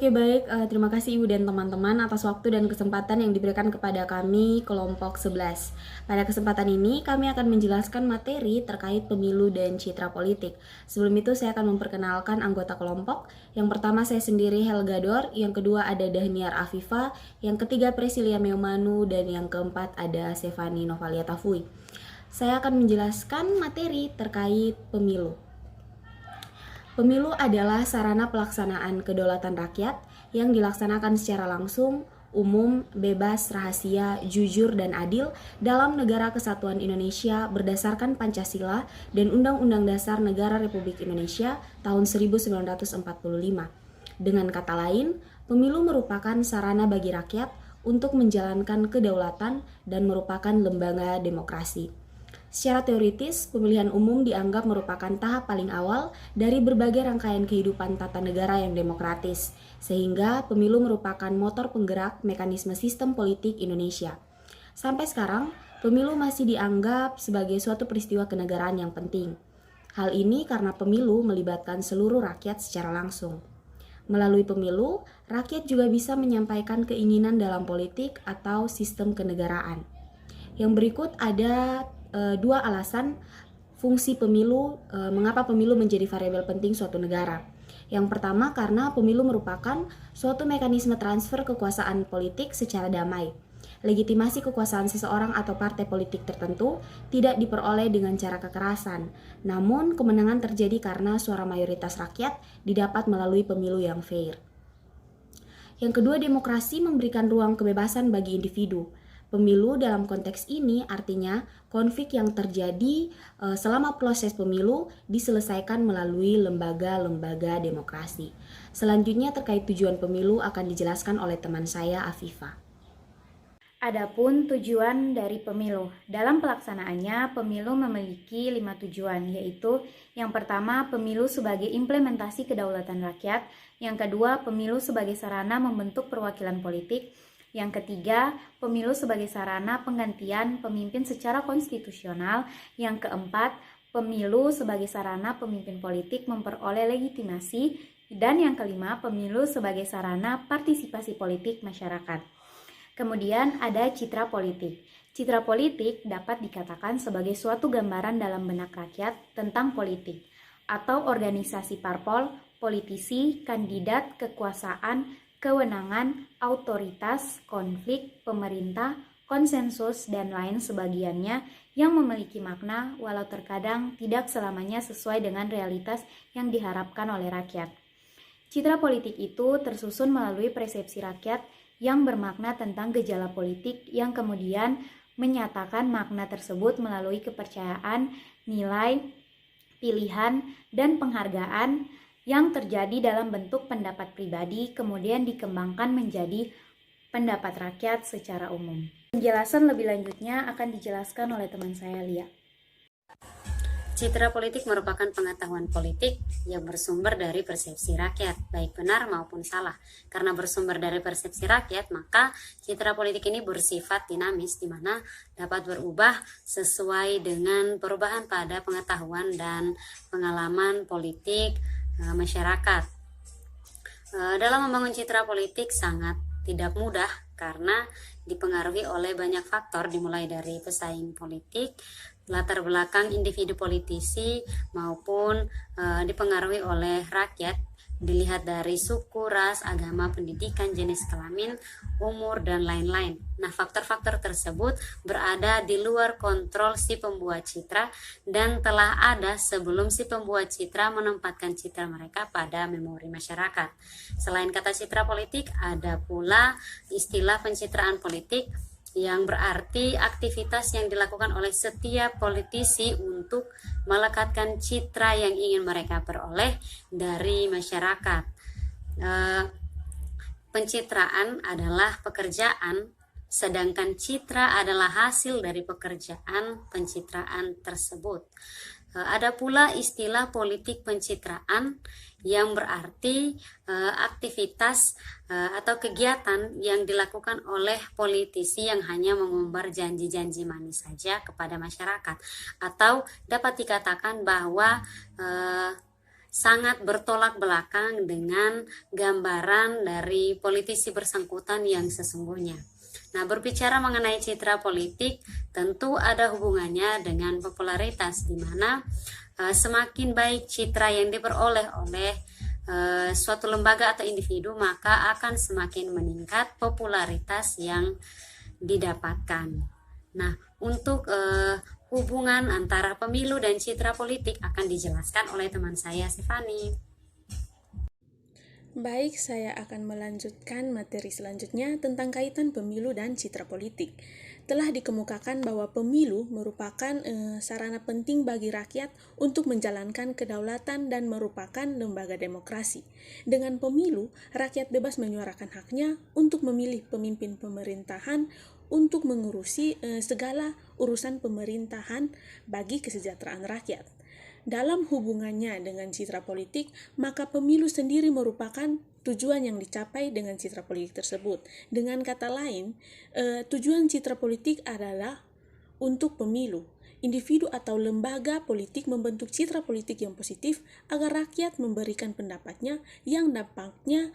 Oke, baik. Terima kasih Ibu dan teman-teman atas waktu dan kesempatan yang diberikan kepada kami kelompok 11. Pada kesempatan ini kami akan menjelaskan materi terkait pemilu dan citra politik. Sebelum itu saya akan memperkenalkan anggota kelompok. Yang pertama saya sendiri Helga Dor, yang kedua ada Dahniar Afifa, yang ketiga Presilia Meumanu, dan yang keempat ada Sevani Novalia Tafui. Saya akan menjelaskan materi terkait pemilu. Pemilu adalah sarana pelaksanaan kedaulatan rakyat yang dilaksanakan secara langsung, umum, bebas, rahasia, jujur, dan adil dalam Negara Kesatuan Indonesia berdasarkan Pancasila dan Undang-Undang Dasar Negara Republik Indonesia tahun 1945. Dengan kata lain, pemilu merupakan sarana bagi rakyat untuk menjalankan kedaulatan dan merupakan lembaga demokrasi. Secara teoritis, pemilihan umum dianggap merupakan tahap paling awal dari berbagai rangkaian kehidupan tata negara yang demokratis, sehingga pemilu merupakan motor penggerak mekanisme sistem politik Indonesia. Sampai sekarang, pemilu masih dianggap sebagai suatu peristiwa kenegaraan yang penting. Hal ini karena pemilu melibatkan seluruh rakyat secara langsung. Melalui pemilu, rakyat juga bisa menyampaikan keinginan dalam politik atau sistem kenegaraan. Yang berikut ada dua alasan fungsi pemilu, mengapa pemilu menjadi variabel penting suatu negara. Yang pertama, karena pemilu merupakan suatu mekanisme transfer kekuasaan politik secara damai. Legitimasi kekuasaan seseorang atau partai politik tertentu tidak diperoleh dengan cara kekerasan, namun kemenangan terjadi karena suara mayoritas rakyat didapat melalui pemilu yang fair. Yang kedua, demokrasi memberikan ruang kebebasan bagi individu. Pemilu dalam konteks ini artinya konflik yang terjadi selama proses pemilu diselesaikan melalui lembaga-lembaga demokrasi. Selanjutnya terkait tujuan pemilu akan dijelaskan oleh teman saya Afifa. Adapun tujuan dari pemilu. Dalam pelaksanaannya, pemilu memiliki 5 tujuan, yaitu yang pertama, pemilu sebagai implementasi kedaulatan rakyat, yang kedua, pemilu sebagai sarana membentuk perwakilan politik, yang ketiga, pemilu sebagai sarana penggantian pemimpin secara konstitusional, yang keempat, pemilu sebagai sarana pemimpin politik memperoleh legitimasi, dan yang kelima, pemilu sebagai sarana partisipasi politik masyarakat. Kemudian ada citra politik. Citra politik dapat dikatakan sebagai suatu gambaran dalam benak rakyat tentang politik atau organisasi parpol, politisi, kandidat, kekuasaan, kewenangan, otoritas, konflik, pemerintah, konsensus, dan lain sebagiannya yang memiliki makna walau terkadang tidak selamanya sesuai dengan realitas yang diharapkan oleh rakyat. Citra politik itu tersusun melalui persepsi rakyat yang bermakna tentang gejala politik yang kemudian menyatakan makna tersebut melalui kepercayaan, nilai, pilihan, dan penghargaan yang terjadi dalam bentuk pendapat pribadi kemudian dikembangkan menjadi pendapat rakyat secara umum. Penjelasan lebih lanjutnya akan dijelaskan oleh teman saya Lia. Citra politik merupakan pengetahuan politik yang bersumber dari persepsi rakyat, baik benar maupun salah. Karena bersumber dari persepsi rakyat, maka citra politik ini bersifat dinamis, di mana dapat berubah sesuai dengan perubahan pada pengetahuan dan pengalaman politik masyarakat. Dalam membangun citra politik sangat tidak mudah karena dipengaruhi oleh banyak faktor, dimulai dari pesaing politik, latar belakang individu politisi, maupun dipengaruhi oleh rakyat, dilihat dari suku, ras, agama, pendidikan, jenis kelamin, umur, dan lain-lain. Nah, faktor-faktor tersebut berada di luar kontrol si pembuat citra dan telah ada sebelum si pembuat citra menempatkan citra mereka pada memori masyarakat. Selain kata citra politik, ada pula istilah pencitraan politik, yang berarti aktivitas yang dilakukan oleh setiap politisi untuk melekatkan citra yang ingin mereka peroleh dari masyarakat. Pencitraan adalah pekerjaan, sedangkan citra adalah hasil dari pekerjaan pencitraan tersebut. Ada pula istilah politik pencitraan yang berarti aktivitas atau kegiatan yang dilakukan oleh politisi yang hanya mengumbar janji-janji manis saja kepada masyarakat, atau dapat dikatakan bahwa sangat bertolak belakang dengan gambaran dari politisi bersangkutan yang sesungguhnya. Nah, berbicara mengenai citra politik, tentu ada hubungannya dengan popularitas, di mana semakin baik citra yang diperoleh oleh suatu lembaga atau individu, maka akan semakin meningkat popularitas yang didapatkan. Nah, untuk hubungan antara pemilu dan citra politik akan dijelaskan oleh teman saya, Stefani. Baik, saya akan melanjutkan materi selanjutnya tentang kaitan pemilu dan citra politik. Telah dikemukakan bahwa pemilu merupakan sarana penting bagi rakyat untuk menjalankan kedaulatan dan merupakan lembaga demokrasi. Dengan pemilu, rakyat bebas menyuarakan haknya untuk memilih pemimpin pemerintahan untuk mengurusi segala urusan pemerintahan bagi kesejahteraan rakyat. Dalam hubungannya dengan citra politik, maka pemilu sendiri merupakan tujuan yang dicapai dengan citra politik tersebut. Dengan kata lain, tujuan citra politik adalah untuk pemilu. Individu atau lembaga politik membentuk citra politik yang positif agar rakyat memberikan pendapatnya yang dampaknya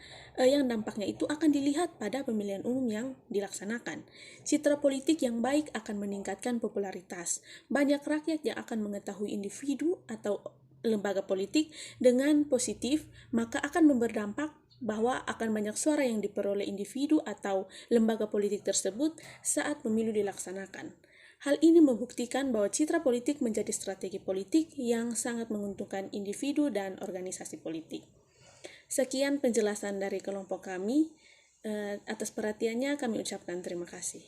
itu akan dilihat pada pemilihan umum yang dilaksanakan. Citra politik yang baik akan meningkatkan popularitas. Banyak rakyat yang akan mengetahui individu atau lembaga politik dengan positif, maka akan berdampak bahwa akan banyak suara yang diperoleh individu atau lembaga politik tersebut saat pemilu dilaksanakan. Hal ini membuktikan bahwa citra politik menjadi strategi politik yang sangat menguntungkan individu dan organisasi politik. Sekian penjelasan dari kelompok kami. Atas perhatiannya kami ucapkan terima kasih.